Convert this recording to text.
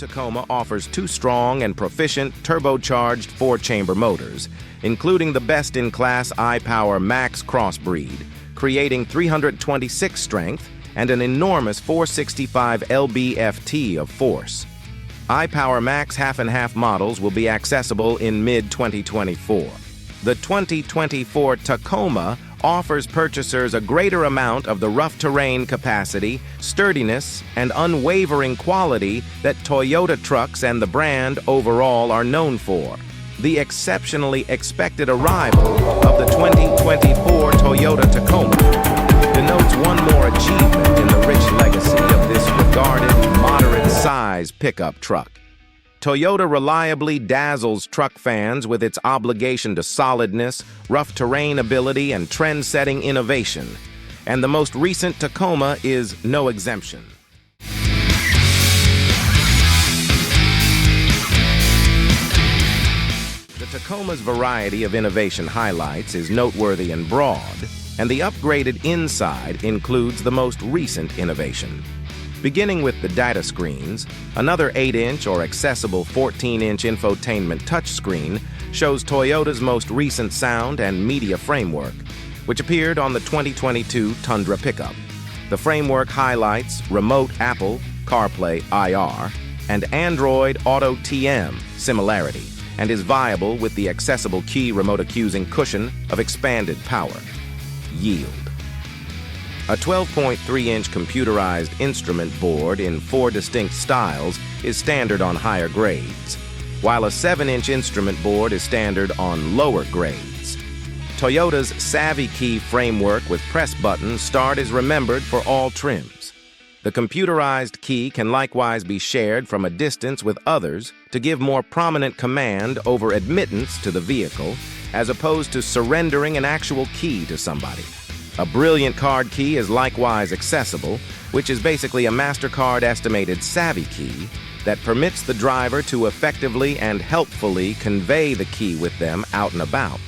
Tacoma offers two strong and proficient turbocharged four-chamber motors, including the best-in-class iPower Max crossbreed, creating 326 strength and an enormous 465 lb-ft of force. iPower Max half-and-half models will be accessible in mid-2024. The 2024 Tacoma offers purchasers a greater amount of the rough terrain capacity, sturdiness, and unwavering quality that Toyota trucks and the brand overall are known for. The exceptionally expected arrival of the 2024 Toyota Tacoma denotes one more achievement in the rich legacy of this regarded moderate-size pickup truck. Toyota reliably dazzles truck fans with its obligation to solidness, rough terrain ability, and trend-setting innovation. And the most recent Tacoma is no exemption. The Tacoma's variety of innovation highlights is noteworthy and broad, and the upgraded inside includes the most recent innovation. Beginning with the data screens, another 8-inch or accessible 14-inch infotainment touchscreen shows Toyota's most recent sound and media framework, which appeared on the 2022 Tundra pickup. The framework highlights remote Apple CarPlay IR and Android Auto TM similarity and is viable with the accessible key remote accusing cushion of expanded power. Yield. A 12.3-inch computerized instrument board in 4 distinct styles is standard on higher grades, while a 7-inch instrument board is standard on lower grades. Toyota's Savvy Key framework with press buttons start as remembered for all trims. The computerized key can likewise be shared from a distance with others to give more prominent command over admittance to the vehicle, as opposed to surrendering an actual key to somebody. A brilliant card key is likewise accessible, which is basically a MasterCard estimated savvy key that permits the driver to effectively and helpfully convey the key with them out and about.